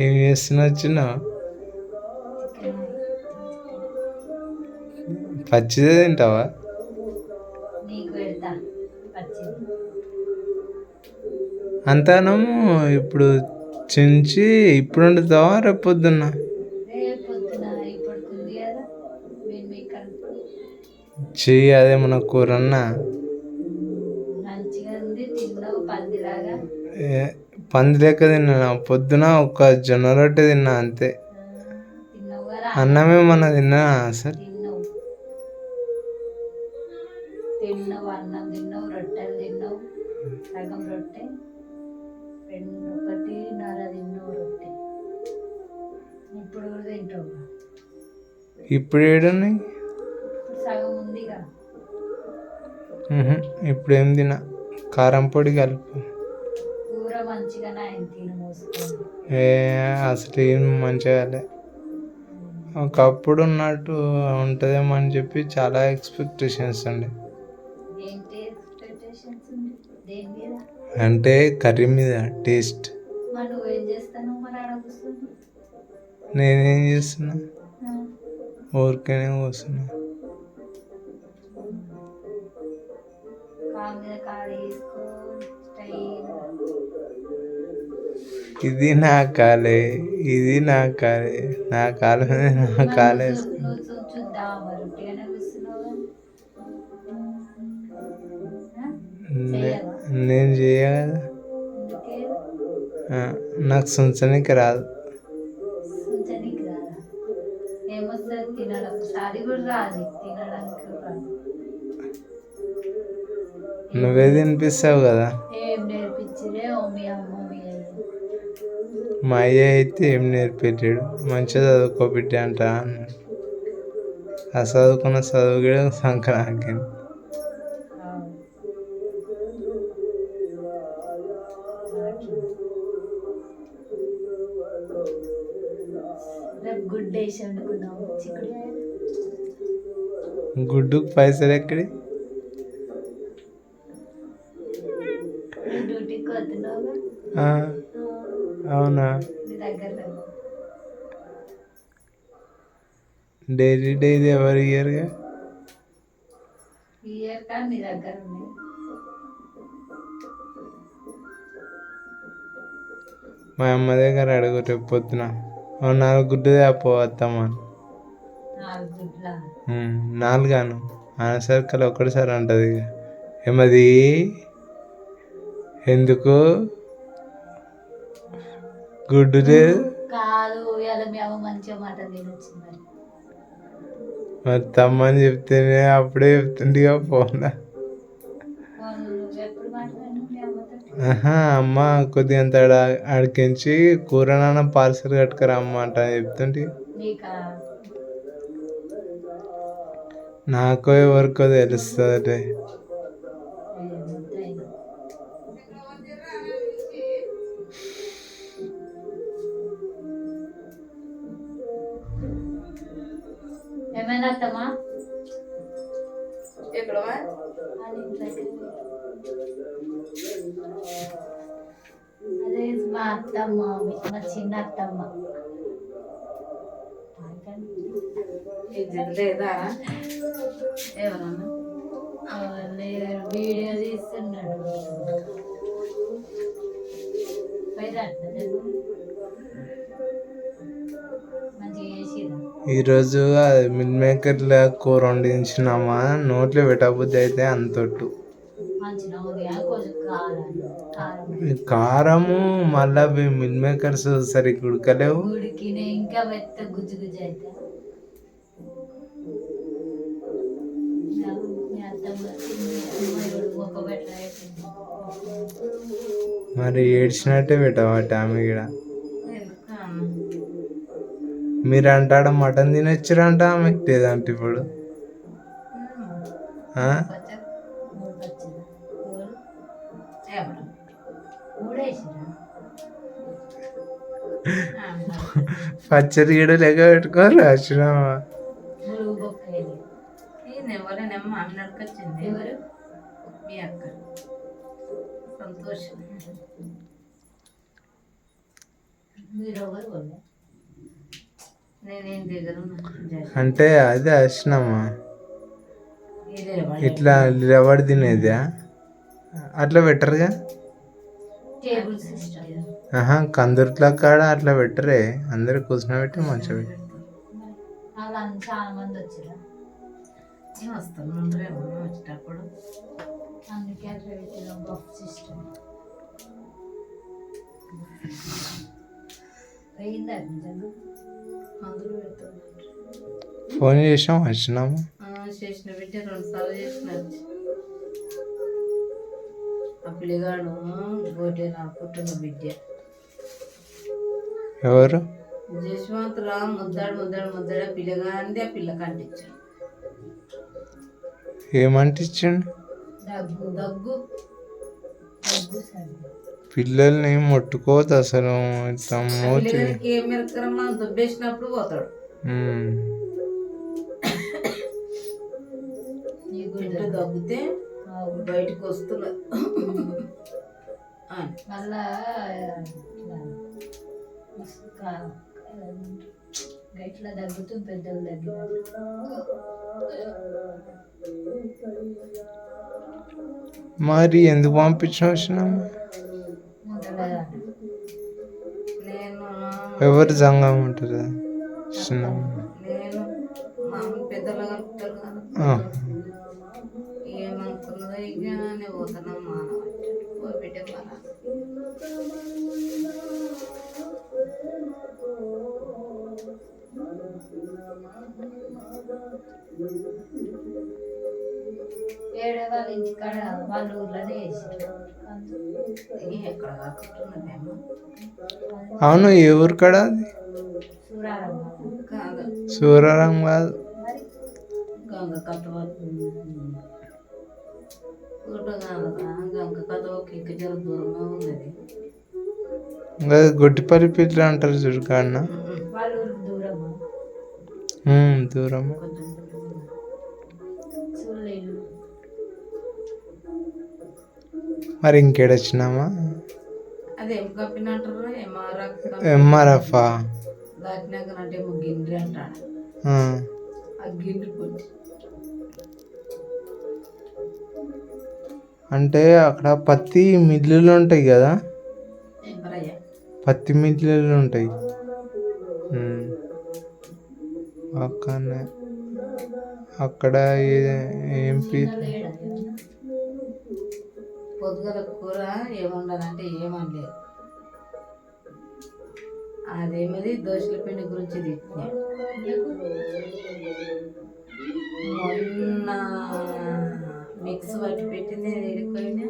ఏం చేస్తున్నా చిన్న పచ్చిదే తింటావా? అంతానము ఇప్పుడు చించి ఇప్పుడు వండుతావా రేపు పొద్దున్న? చెయ్యి అదేమన్నా కూరన్నా పంది లెక్క తిన్నా. పొద్దున ఒక జొన్న రొట్టె తిన్నా అంతే. అన్నమే మన తిన్నా అసలు. తిన్నావు, అన్నం తిన్నావు, రొట్టెలు తిన్నావు, సగం రొట్టె, 1.5 తిన్నావు రొట్టె. ఇప్పుడు కూడా తింటావు. ఇప్పుడు ఏడున్నాయి? సగం ఉందిగా. ఇప్పుడు ఏం తినా. కారం పొడి కలుపు. కూర మంచిగానే అయింది, తిని మోసుకొని. అసలు ఏం మంచిగా ఒకప్పుడు ఉన్నట్టు ఉంటుందేమో అని చెప్పి చాలా ఎక్స్పెక్టేషన్స్ ఉండే. అంటే కర్రీ మీద టేస్ట్. నేనేం చేస్తున్నా? ఊరికేనే కూర్చున్నా. ఇది నా కాలే, ఇది నా కాలే, నా కాలు మీద నా కాలే. నేను చేయ కదా, నాకు సుంచనీకి రాదు. నువ్వే తినిపిస్తావు కదా. మా అయ్య అయితే ఏం నేర్పించాడు, మంచిగా చదువుకో బిడ్డ అంట అన్నాడు. ఆ చదువుకున్న చదువు కూడా సంక్రాంతి. గుడ్డుకు పైసలు ఎక్కడి? అవునా? డైలీ ఎవరు ఇయ్యరుగా. మా అమ్మ దగ్గర అడుగు రేపు పొద్దున. 4 గుడ్డు తేపోవత్తమ్మా. 4 ఆనసరికలు ఒకటిసారి అంటది. ఏమది ఎందుకు గుడ్డు లేదు? మరి తమ్మని చెప్తేనే అప్పుడే చెప్తుండగా పోనా. అమ్మ కొద్దిగా అంత అడికించి కూర నాన్న పార్సల్ కట్టుకురా అమ్మ అంట చెప్తుంటే. నాకో ఎవరికో తెలుస్తుంది. ఏమైనా అత్తమ్మా ఎక్కడ అదే మా అత్తమ్మ, మా చిన్న అత్తమ్మ. లేదా ఎవరన్నా వీడియో తీస్తున్నాడు. ఈరోజు మిల్ మేకర్ల కూర వండించినామా, నోట్లో పెట్టబుద్ధి అయితే అంతొట్టు. కారము మళ్ళా మిల్ మేకర్స్ సరిగ్గా ఉడకలేవు. మరి ఏడ్చినట్టే పెట్టవాట ఆమె కూడా. మీరు అంటాడ మటన్ తినొచ్చారంట, ఆమెకు లేదంట ఇప్పుడు. పచ్చడి కూడా లెక్క పెట్టుకోరు వచ్చినామా. సంతోషం. మీరు ఎవరు వాళ్ళు? నేనేం దిగను. అంటే అదే వచ్చినామా ఇదే ఇట్లా ఎవరు తినేదా అట్లా పెట్టరుగా. Table system. కందుర్ట్ల కాడ అట్లా పెట్టరే, అందరు కూర్చోబెట్టి మంచిగా పెట్టి. అలా చాలా మంది వచ్చారు, వస్తాను అందరేమో వచ్చేటప్పుడు. అందుకే అట్లా పెట్టిన బఫ్ సిస్టమ్ అయిందా నిజంగా. అందరూ పెడతాను. ఫోన్ చేసాం వచ్చినాము. చేసిన బిడ్డ 2 సార్లు చేసినారు. ఆ పిల్లగాడు గోటే నా పుట్టిన బిడ్డ ఎవరు జశ్వంతరావు ముద్దాడు పిల్లగాంది. ఆ పిల్ల కంటించాడు. ఏమంటించండు? దగ్గు దగ్గు సర్ది. పిల్లల్ని ముట్టుకోవద్దు అసలు. ఇట్లా మూతి పిల్లగానికి ఏం మెరకరమ్మా దుబ్బేసినప్పుడు పోతాడు. ఇంట్లో దగ్గితే బయటకు వస్తున్నది. మళ్ళా ఇట్లా దగ్గుతూ పెద్దలు దగ్గర మరి ఎందుకు పంపించిన వచ్చినాము? నేను ఎవరు సంఘం ఉంటుంది వచ్చినాము. నేను మా అమ్మ పెద్దలు కలుపుతారు కదా, ఏమనుకున్నదో ఇక నేను పోతానమ్మా పోయి బిడ్డ మన ఏడే వాళ్ళ ఇంటికాడ వాళ్ళ ఊర్లోనే వేసారు. ఎక్కడ కాకుంటున్నామేమో. అవును, ఏ ఊరు కాడ అది? కాదు సూరారం కాదు, గంగ కథ ఊట కాదు. గంగ కథ ఇంకా జర దూరంగా ఉన్నది. ఇంకా గొట్టిపల్లి పిల్ల అంటారు చూడు కాడన. వాళ్ళ ఊరు దూరమా? దూరం. చూడలేదు. మరి ఇంకేడొచ్చినామా? అదేం కప్పినట్టు ఎంఆర్ఎఫ్ దాటినాక అంటే గిండ్రి అంటాడు. ఆ గిండ్రి కొట్టి అంటే అక్కడ పత్తి మిల్లులు ఉంటాయి కదా, ఎవరయ్యా పత్తి మిల్లులు ఉంటాయి అక్కడనే. అక్కడ ఏంపీ పొద్దుగల కూర ఏముండాలంటే ఏమనలేదు. అదేమది దోశల పిండి గురించి తిట్టినా. మొన్న మిక్స్ పట్టి పెట్టింది వెళ్ళిపోయినా.